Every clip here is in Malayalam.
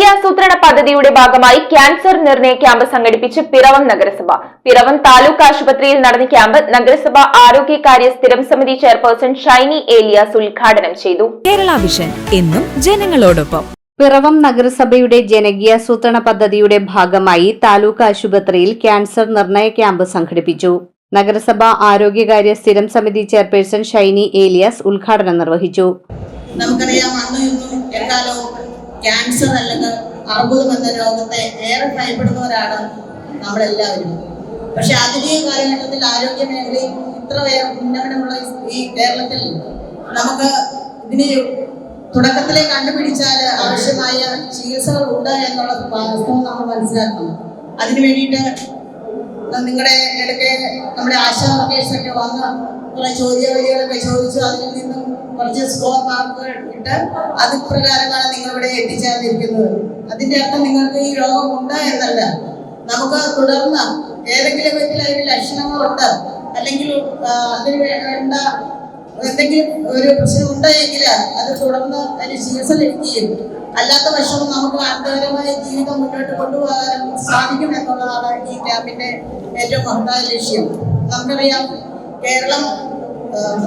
ജനകീയാസൂത്രണ പദ്ധതിയുടെ ഭാഗമായി ക്യാൻസർ നിർണയ ക്യാമ്പ് സംഘടിപ്പിച്ച് പിറവം നഗരസഭ. പിറവം താലൂക്ക് ആശുപത്രിയിൽ നടന്ന ക്യാമ്പ് നഗരസഭ ആരോഗ്യകാര്യ സ്ഥിരം സമിതി ചെയർപേഴ്സൺ ഷൈനി ഏലിയാസ് ഉദ്ഘാടനം ചെയ്തു. കേരള വിഷൻ എന്നും ജനങ്ങളോടൊപ്പം. പിറവം നഗരസഭയുടെ ജനകീയാസൂത്രണ പദ്ധതിയുടെ ഭാഗമായി താലൂക്ക് ആശുപത്രിയിൽ ക്യാൻസർ നിർണയ ക്യാമ്പ് സംഘടിപ്പിച്ചു. നഗരസഭ ആരോഗ്യകാര്യ സ്ഥിരം സമിതി ചെയർപേഴ്സൺ ഷൈനി ഏലിയാസ് ഉദ്ഘാടനം നിർവഹിച്ചു. നമുക്കറിയാം, അന്നും ഇന്നും എക്കാലവും ക്യാൻസർ അല്ലെങ്കിൽ അർബുദം എന്ന രോഗത്തെ ഏറെ ഭയപ്പെടുന്നവരാണ് നമ്മളെല്ലാവരും. പക്ഷെ ആധുനിക കാലഘട്ടത്തിൽ ആരോഗ്യ മേഖലയിൽ ഇത്ര ഉന്നമനമുള്ള ഈ കേരളത്തിൽ നമുക്ക് ഇതിന് തുടക്കത്തിലെ കണ്ടുപിടിച്ചാൽ ആവശ്യമായ ചികിത്സകൾ ഉണ്ട് എന്നുള്ള വാസ്തവം നമ്മൾ മനസ്സിലാക്കണം. അതിനു വേണ്ടിയിട്ട് നിങ്ങളുടെ ഇടയ്ക്ക് നമ്മുടെ ആശാ വർക്കേഴ്സൊക്കെ വന്ന് കുറെ ചോദ്യാവലികളൊക്കെ ചോദിച്ചു. അതിൽ നിന്നും കുറച്ച് സ്കോർ മാർക്കുകൾ ഇട്ട് അത് പ്രകാരമാണ് നിങ്ങളിവിടെ എത്തിച്ചേർന്നിരിക്കുന്നത്. അതിൻ്റെ അർത്ഥം നിങ്ങൾക്ക് ഈ രോഗമുണ്ട് എന്നല്ല. നമുക്ക് തുടർന്ന് ഏതെങ്കിലും വിധത്തിൽ അതിന് ലക്ഷണങ്ങളുണ്ട് അല്ലെങ്കിൽ അതിന് വേണ്ട എന്തെങ്കിലും ഒരു പ്രശ്നമുണ്ട് എങ്കിൽ അത് തുടർന്ന് അതിന് ചികിത്സ ലഭിക്കുകയും അല്ലാത്ത പക്ഷം നമുക്ക് ആരോഗ്യകരമായ ജീവിതം മുന്നോട്ട് കൊണ്ടുപോകാൻ സാധിക്കും എന്നുള്ളതാണ് ഈ ക്യാമ്പിന്റെ ഏറ്റവും മഹത്തായ ലക്ഷ്യം. നമുക്കറിയാം, കേരളം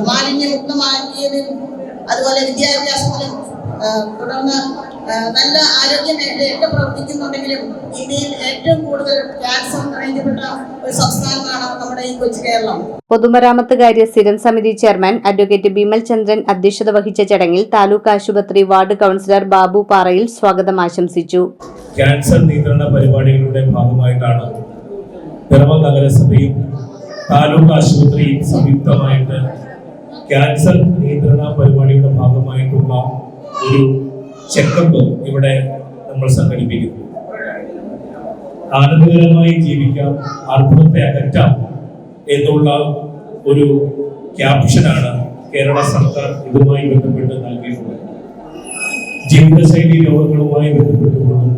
മാലിന്യമുക്തമാക്കിയതിൽ അതുപോലെ വിദ്യാഭ്യാസത്തിലും തുടർന്ന് നല്ല ആരോഗ്യ മേഖലയൊക്കെ പ്രവർത്തിക്കുന്നുണ്ടെങ്കിലും ഇന്ത്യയിൽ ഏറ്റവും കൂടുതൽ ക്യാൻസർ നിറഞ്ഞപ്പെട്ട ഒരു സംസ്ഥാനമാണ് നമ്മുടെ ഈ കൊച്ചു കേരളം. പൊതുമരാമത്ത് കാര്യ സ്ഥിരം സമിതി ചെയർമാൻ അഡ്വക്കേറ്റ് ബിമൽ ചന്ദ്രൻ അധ്യക്ഷത വഹിച്ച ചടങ്ങിൽ താലൂക്ക് ആശുപത്രി വാർഡ് കൗൺസിലർ ബാബു പാറയിൽ സ്വാഗതം ആശംസിച്ചു. ക്യാൻസർ നിയന്ത്രണ പരിപാടികളുടെ ഭാഗമായിട്ടാണ് പിറവം നഗരസഭയും താലൂക്ക് ആശുപത്രിയും സംയുക്തമായിട്ട് ക്യാൻസർ നിയന്ത്രണ പരിപാടിയുടെ ഭാഗമായിട്ടുള്ള ഒരു ചെക്കപ്പ് ഇവിടെ നമ്മൾ സംഘടിപ്പിക്കുന്നു. ആനന്ദകരമായി ജീവിക്കാം, അർബുദത്തെ അകറ്റാം എന്നുള്ള ഒരു ക്യാപ്ഷനാണ് കേരള സർക്കാർ ഇതുമായി ബന്ധപ്പെട്ട് നൽകിയിട്ടുള്ളത്. ജീവിതശൈലി രോഗങ്ങളുമായി ബന്ധപ്പെട്ടുകൊണ്ടും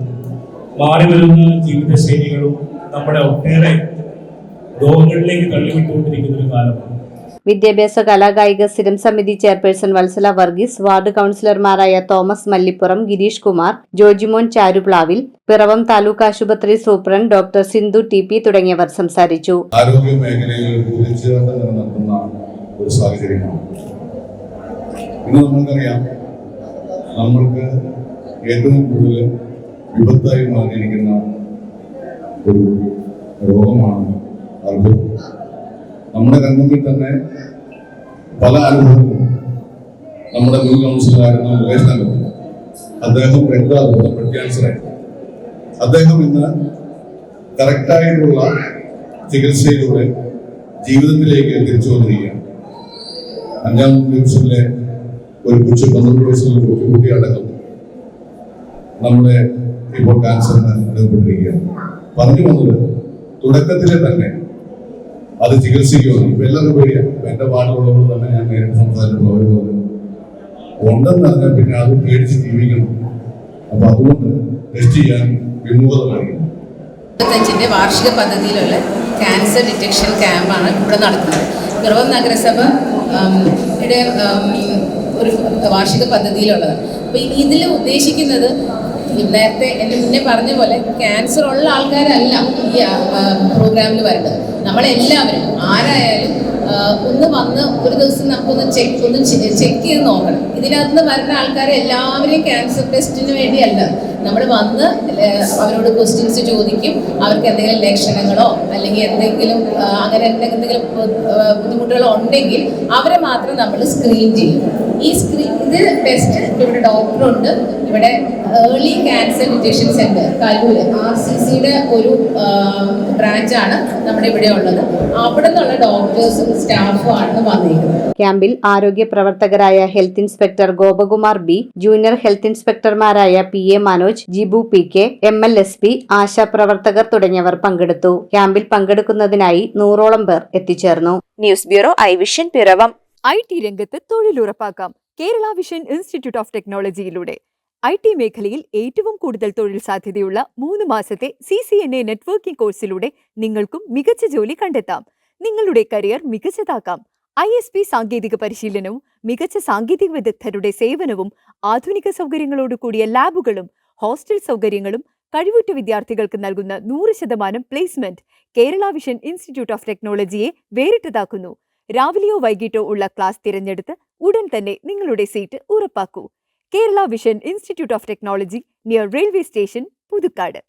മാറി വരുന്ന ജീവിതശൈലികളും നമ്മുടെ ഒട്ടേറെ രോഗങ്ങളിലേക്ക് തള്ളിവിട്ടുകൊണ്ടിരിക്കുന്ന ഒരു കാലമാണ്. വിദ്യാഭ്യാസ കലാകായിക സ്ഥിരം സമിതി ചെയർപേഴ്സൺ വത്സല വർഗീസ്, വാർഡ് കൗൺസിലർമാരായ തോമസ് മല്ലിപ്പുറം, ഗിരീഷ് കുമാർ, ജോജിമോൻ ചാരുപ്ലാവിൽ, പിറവം താലൂക്ക് ആശുപത്രി superintendent doctor Sindhu T P തുടങ്ങിയവർ സംസാരിച്ചു. ആരോഗ്യ മേഖലയിൽ നടത്തുന്ന ഒരു സാഹചര്യമാണ് ഇന്ന്. നമുക്കറിയാം, നമ്മൾക്ക് ഏറ്റവും കൂടുതൽ വിപത്തായി മാറിയിരിക്കുന്ന ഒരു രോഗമാണ് അർബുദം. നമ്മുടെ കൺമുമ്പിൽ തന്നെ പല അനുഭവങ്ങളും നമ്മുടെ മുൻ കൗൺസിലറായിരുന്ന മുകേഷ്, അദ്ദേഹം രക്താർബുദം ക്യാൻസറായിരുന്നു. അദ്ദേഹം ഇന്ന് കറക്റ്റായിട്ടുള്ള ചികിത്സയിലൂടെ ജീവിതത്തിലേക്ക് തിരിച്ചു വന്നിരിക്കുകയാണ്. 5ാം ഡിവിഷനിലെ ഒരു കൊച്ചു 12 വയസ്സുള്ള കുട്ടി അടക്കം നമ്മുടെ ഇപ്പോൾ ക്യാൻസറിന് അനുഭവപ്പെട്ടിരിക്കുകയാണ്. പറഞ്ഞു വന്നത് തുടക്കത്തിലെ തന്നെ അത് ചികിത്സിക്കുമെന്ന്. ഇപ്പൊ എല്ലാവർക്കും പേടിയാണ്. എന്റെ വാർഡിലുള്ളവർ തന്നെ ഞാൻ നേരിട്ട് സംസാരിച്ചപ്പോൾ അവർ പറഞ്ഞു ഉണ്ടെന്ന് പറഞ്ഞാൽ പിന്നെ അത് പേടിച്ച് ജീവിക്കണം. അപ്പൊ അതുകൊണ്ട് ടെസ്റ്റ് ചെയ്യാൻ വിമുഖത കാണിക്കണം. 25ന്റെ വാർഷിക പദ്ധതിയിലുള്ള ക്യാൻസർ ഡിറ്റക്ഷൻ ക്യാമ്പാണ് ഇവിടെ നടക്കുന്നത്. പിറവം നഗരസഭ ഒരു വാർഷിക പദ്ധതിയിലുള്ളത്. അപ്പോൾ ഇതിൽ ഉദ്ദേശിക്കുന്നത് നേരത്തെ എൻ്റെ മുന്നേ പറഞ്ഞ പോലെ ക്യാൻസർ ഉള്ള ആൾക്കാരല്ല ഈ പ്രോഗ്രാമിൽ വരുന്നത്. നമ്മളെല്ലാവരും ആരായാലും ഒന്ന് വന്ന് ഒരു ദിവസം നമുക്കൊന്ന് ചെക്ക് ചെയ്ത് നോക്കണം. ഇതിനകത്ത് വരുന്ന ആൾക്കാരെ എല്ലാവരെയും ക്യാൻസർ ടെസ്റ്റിന് വേണ്ടിയല്ല. നമ്മൾ വന്ന് അവരോട് ക്വസ്റ്റ്യൻസ് ചോദിക്കും. അവർക്ക് എന്തെങ്കിലും ലക്ഷണങ്ങളോ അല്ലെങ്കിൽ എന്തെങ്കിലും അങ്ങനെ എന്തെങ്കിലും ബുദ്ധിമുട്ടുകളോ ഉണ്ടെങ്കിൽ അവരെ മാത്രം നമ്മൾ സ്ക്രീൻ ചെയ്യും. ഇത് ടെസ്റ്റ് ഇവിടെ ഡോക്ടറുണ്ട്. ഇവിടെ early cancer detection centre Kaloor RCCയുടെ ഒരു ബ്രാഞ്ചാണ് നമ്മുടെ ഇവിടെ ഉള്ളത്. അവിടെ നിന്നുള്ള ഡോക്ടേഴ്സും സ്റ്റാഫും ആണ് വന്നിരിക്കുന്നത്. ക്യാമ്പിൽ ആരോഗ്യ പ്രവർത്തകരായ health inspector Gopakumar B, junior health ഇൻസ്പെക്ടർമാരായ PA Manoj, Jibu PK, MLSP, ആശാപ്രവർത്തകർ തുടങ്ങിയവർ പങ്കെടുത്തു. ക്യാമ്പിൽ പങ്കെടുക്കുന്നതിനായി 100ഓളം പേർ എത്തിച്ചേർന്നു. News bureau I vision Piravom. IT രംഗത്ത് തൊഴിലുറപ്പാക്കാം കേരള വിഷൻ ഇൻസ്റ്റിറ്റ്യൂട്ട് ഓഫ് ടെക്നോളജിയിലൂടെ. IT മേഖലയിൽ ഏറ്റവും കൂടുതൽ തൊഴിൽ സാധ്യതയുള്ള 3 മാസത്തെ CCNA നെറ്റ്വർക്കിംഗ് കോഴ്സിലൂടെ നിങ്ങൾക്കും മികച്ച ജോലി കണ്ടെത്താം. നിങ്ങളുടെ കരിയർ മികച്ചതാക്കാം. ISP സാങ്കേതിക പരിശീലനവും മികച്ച സാങ്കേതിക വിദഗ്ധരുടെ സേവനവും ആധുനിക സൗകര്യങ്ങളോട് കൂടിയ ലാബുകളും ഹോസ്റ്റൽ സൗകര്യങ്ങളും കഴിവുറ്റ വിദ്യാർത്ഥികൾക്ക് നൽകുന്ന 100% placement Kerala vision institute of ടെക്നോളജിയെ വേറിട്ടതാക്കുന്നു. രാവിലെയോ വൈകിട്ടോ ഉള്ള ക്ലാസ് തിരഞ്ഞെടുത്ത് ഉടൻ തന്നെ നിങ്ങളുടെ സീറ്റ് ഉറപ്പാക്കൂ. Kerala vision institute of technology, near railway station, Puthukkad.